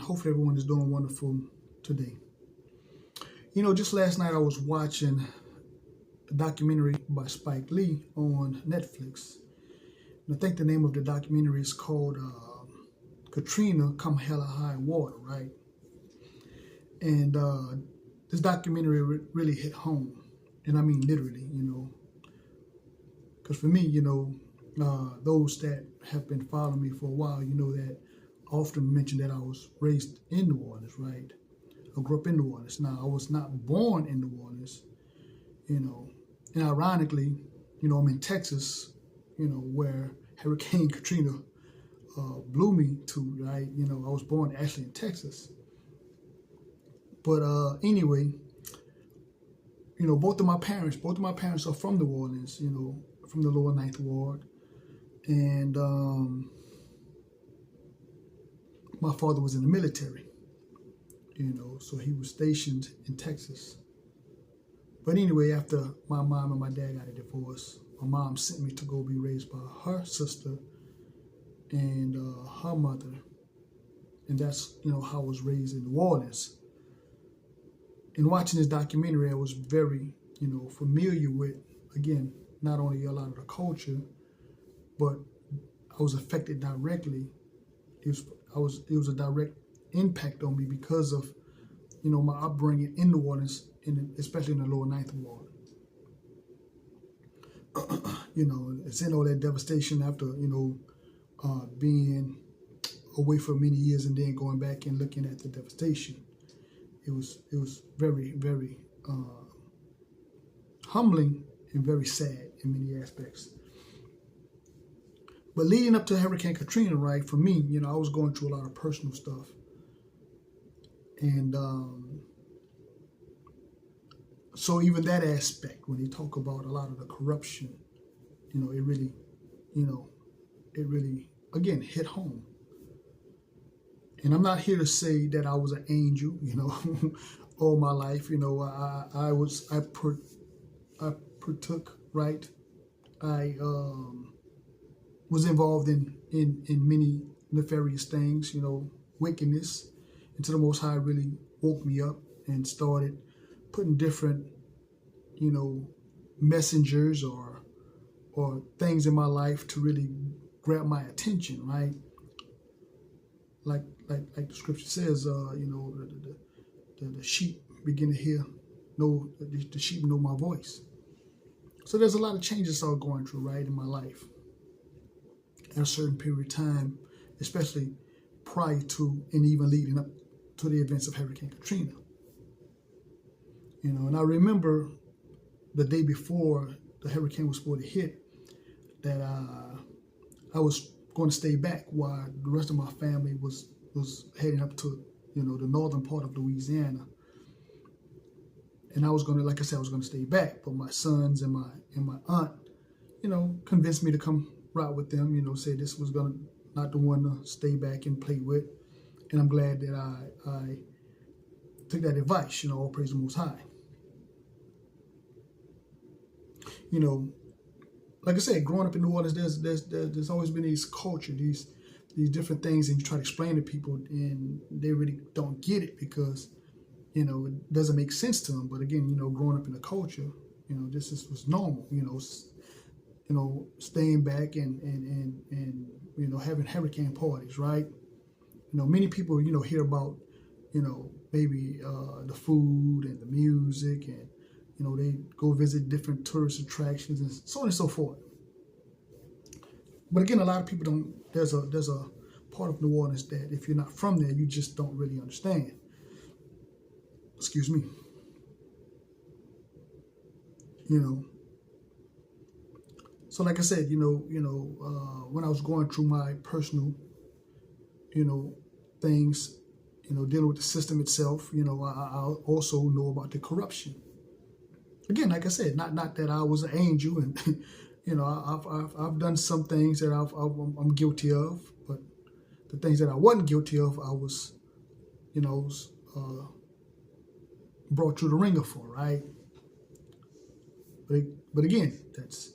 Hopefully everyone is doing wonderful today. Just last night I was watching a documentary by Spike Lee on Netflix. And I think the name of the documentary is called Katrina, Come Hell or High Water, right? And this documentary really hit home. And I mean literally, because for me, those that have been following me for a while, that I often mention that I was raised in New Orleans, right? I grew up in New Orleans. Now, I was not born in New Orleans, and ironically, I'm in Texas, where Hurricane Katrina blew me to, right? I was born actually in Texas. But anyway, both of my parents are from New Orleans, from the lower Ninth Ward. And my father was in the military, so he was stationed in Texas. But anyway, after my mom and my dad got a divorce, my mom sent me to go be raised by her sister and her mother. And that's, how I was raised in New Orleans. And watching this documentary, I was very, familiar with, again, not only a lot of the culture, but I was affected directly. It was a direct impact on me because of, my upbringing in New Orleans, especially in the lower Ninth Ward. Seeing all that devastation after, being away for many years and then going back and looking at the devastation. It was very, very humbling and very sad in many aspects. But leading up to Hurricane Katrina, right, for me, I was going through a lot of personal stuff. And so even that aspect, when they talk about a lot of the corruption, it really, again, hit home. And I'm not here to say that I was an angel, all my life. I partook, right? I was involved in many nefarious things, wickedness, until the Most High really woke me up and started putting different, messengers or things in my life to really grab my attention, right? Like the scripture says, the sheep begin to hear, the sheep know my voice. So there's a lot of changes I was going through, right, in my life at a certain period of time, especially prior to and even leading up to the events of Hurricane Katrina. And I remember the day before the hurricane was supposed to hit that I was going to stay back while the rest of my family was heading up to, the northern part of Louisiana. And I was going to, like I said, I was going to stay back, but my sons and my aunt, convinced me to come ride with them, said this was not the one to stay back and play with. And I'm glad that I took that advice, all praise the Most High. Like I said, growing up in New Orleans, there's always been these culture, these different things, and you try to explain to people, and they really don't get it because, it doesn't make sense to them. But again, growing up in the culture, this was normal, staying back and having hurricane parties, right? Many people, hear about, maybe the food and the music, and, they go visit different tourist attractions and so on and so forth. But again, a lot of people don't, there's a part of New Orleans that if you're not from there, you just don't really understand. Excuse me. So like I said, when I was going through my personal, things, dealing with the system itself, I also know about the corruption. Again, like I said, not that I was an angel, and I've done some things that I'm guilty of, but the things that I wasn't guilty of, I was, brought through the ringer for, right? But again, that's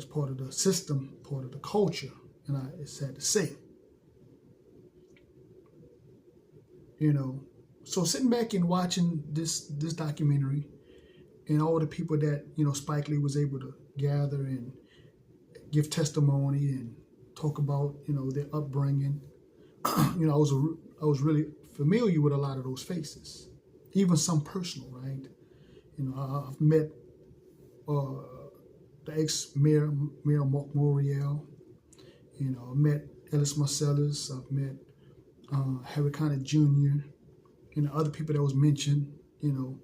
part of the system, part of the culture, and it's sad to say. you know. So sitting back and watching this documentary and all the people that, you know, Spike Lee was able to gather and give testimony and talk about, you know, their upbringing, you know, I was really familiar with a lot of those faces, even some personal, right? You know, I've met the ex-mayor, Mayor Mark Morial. You know, I met Ellis Marcellus. I've met Harry Connick Jr. You know, other people that was mentioned. You know,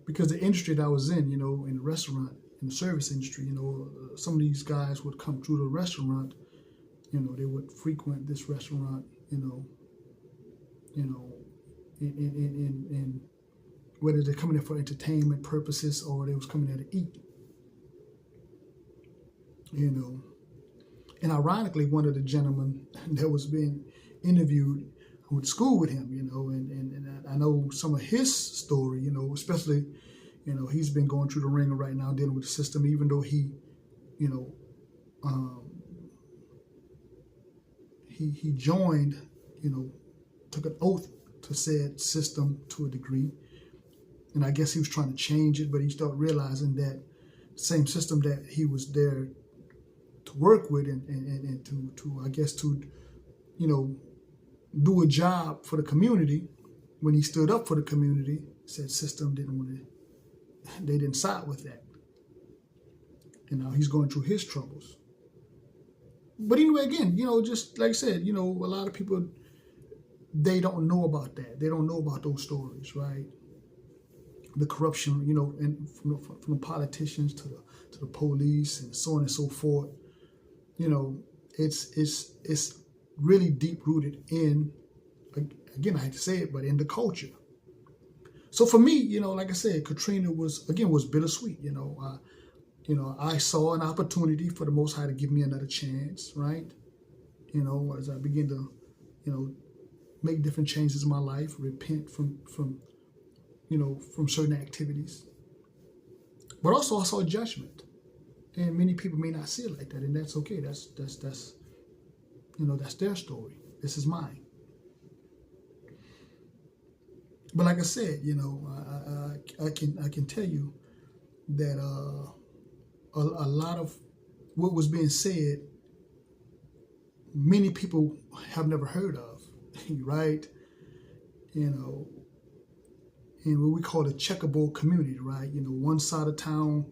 because the industry that I was in, you know, in the restaurant, in the service industry, you know, some of these guys would come through the restaurant. You know, they would frequent this restaurant. You know, in whether they're coming there for entertainment purposes or they was coming there to eat. You know, and ironically, one of the gentlemen that was being interviewed went to school with him, you know, and I know some of his story, you know, especially, you know, he's been going through the ringer right now dealing with the system, even though he, you know, he joined, you know, took an oath to said system to a degree. And I guess he was trying to change it, but he started realizing that same system that he was there to work with and to I guess to, you know, do a job for the community. When he stood up for the community, said system they didn't side with that. And now he's going through his troubles. But anyway, again, you know, just like I said, you know, a lot of people, they don't know about that. They don't know about those stories, right? The corruption, you know, and from the politicians to the police and so on and so forth. You know, it's really deep rooted in, again, I hate to say it, but in the culture. So for me, you know, like I said, Katrina was bittersweet. You know, I saw an opportunity for the Most High to give me another chance, right? You know, as I begin to, you know, make different changes in my life, repent from you know, from certain activities. But also I saw judgment. And many people may not see it like that, and that's okay. That's you know, that's their story. This is mine. But like I said, you know, I can tell you that a lot of what was being said, many people have never heard of, right? You know, in what we call the checkerboard community, right? You know, one side of town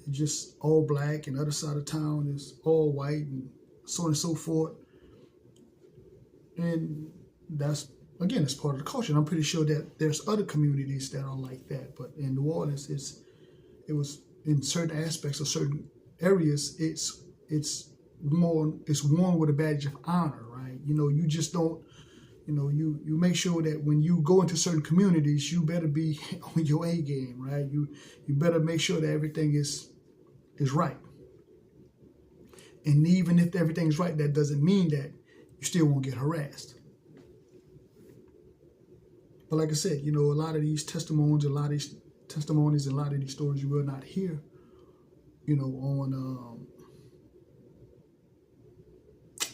is just all black, and the other side of town is all white, and so on and so forth. And that's, again, it's part of the culture. And I'm pretty sure that there's other communities that are like that. But in New Orleans, it was in certain aspects or certain areas, it's worn with a badge of honor, right? You know, you just don't, you know, you make sure that when you go into certain communities, you better be on your A game, right? You better make sure that everything is right. And even if everything's right, that doesn't mean that you still won't get harassed. But like I said, you know, a lot of these testimonies, and a lot of these stories you will not hear, you know, on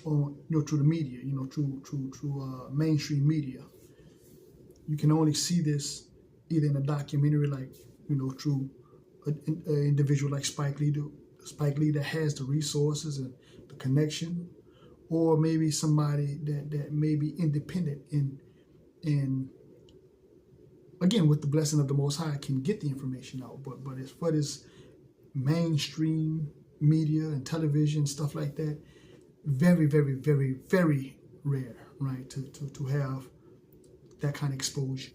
you know, through the media, you know, through mainstream media. You can only see this either in a documentary, like, you know, through an individual like Spike Lee that has the resources and the connection, or maybe somebody that may be independent and again, with the blessing of the Most High, can get the information out. But as far as mainstream media and television, stuff like that, very, very, very, very rare, right, to have that kind of exposure.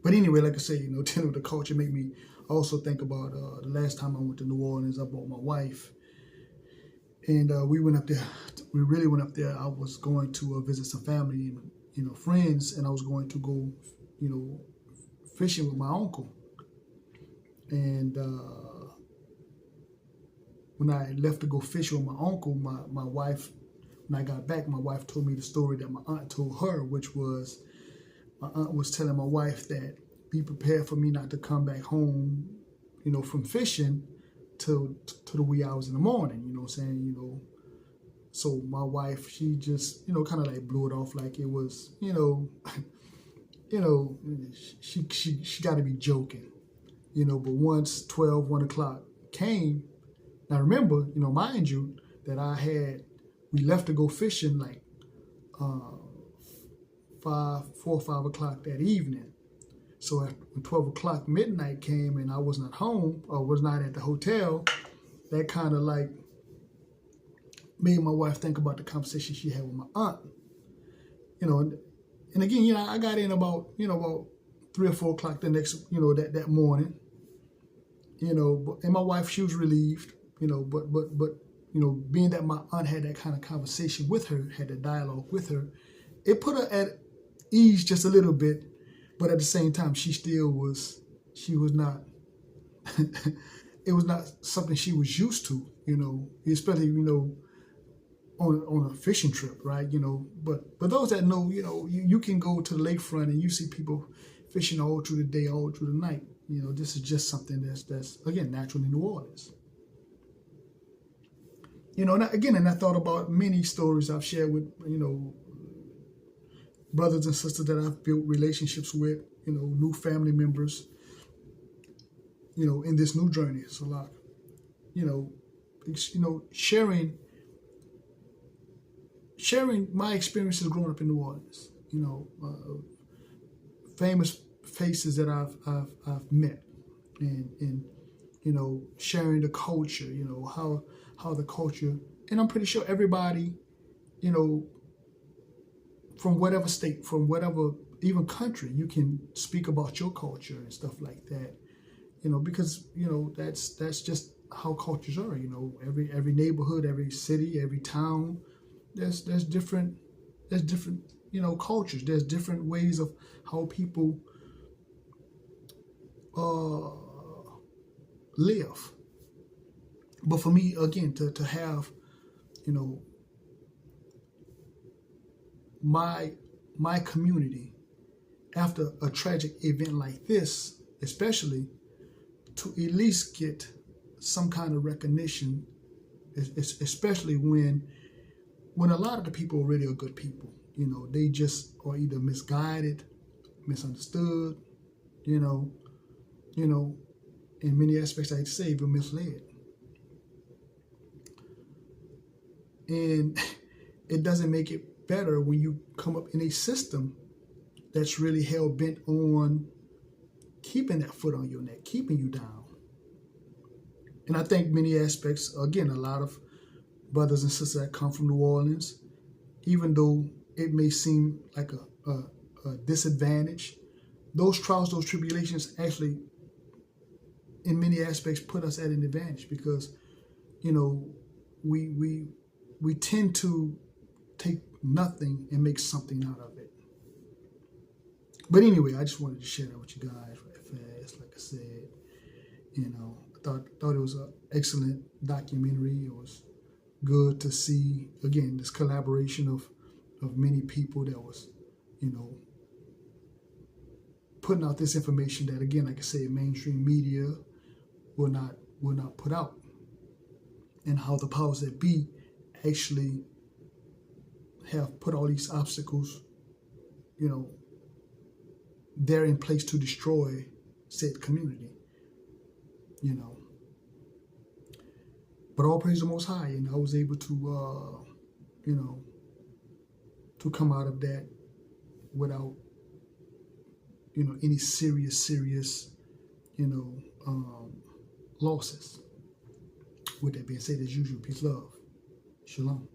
But anyway, like I say, you know, dealing with the culture made me also think about the last time I went to New Orleans. I brought my wife, and we went up there. We really went up there. I was going to visit some family and, you know, friends, and I was going to go, you know, fishing with my uncle. And when I left to go fishing with my uncle, my wife, when I got back, my wife told me the story that my aunt told her, which was, my aunt was telling my wife that be prepared for me not to come back home, you know, from fishing till the wee hours in the morning, you know what I'm saying, you know, So my wife, she just, kind of like blew it off like it was, she got to be joking, But once 1 o'clock came, now remember, mind you, that we left to go fishing like 4 or 5 o'clock that evening. So when 12 o'clock midnight came and I was not home or was not at the hotel, that kind of like made my wife think about the conversation she had with my aunt. And again, I got in about 3 or 4 o'clock the next, that morning. And my wife, she was relieved, but being that my aunt had that kind of conversation with her, had that dialogue with her, it put her at ease just a little bit. But at the same time, she was not, it was not something she was used to, especially, on a fishing trip, right? But those that know, you can go to the lakefront and you see people fishing all through the day, all through the night. This is just something that's again, natural in New Orleans. And I thought about many stories I've shared with, brothers and sisters that I've built relationships with, new family members, in this new journey. It's a lot, sharing my experiences growing up in New Orleans, famous faces that I've met, and sharing the culture, how the culture, and I'm pretty sure everybody, from whatever state, from whatever even country, you can speak about your culture and stuff like that, because that's just how cultures are. Every neighborhood, every city, every town, there's different cultures. There's different ways of how people live. But for me, again, to have my community, after a tragic event like this, especially, to at least get some kind of recognition, especially when a lot of the people really are good people. They just are either misguided, misunderstood, in many aspects, I'd say, even misled. And it doesn't make it better when you come up in a system that's really hell-bent on keeping that foot on your neck, keeping you down. And I think many aspects, again, a lot of brothers and sisters that come from New Orleans, even though it may seem like a disadvantage, those trials, those tribulations actually, in many aspects, put us at an advantage because, we tend to take nothing and make something out of it. But anyway, I just wanted to share that with you guys right fast. Like I said, I thought it was an excellent documentary. It was good to see, again, this collaboration of many people that was, putting out this information that, again, like I said, mainstream media will not put out, and how the powers that be actually have put all these obstacles, they're in place to destroy said community, But all praise the Most High, and I was able to, to come out of that without, any serious, losses. With that being said, as usual, peace, love, shalom.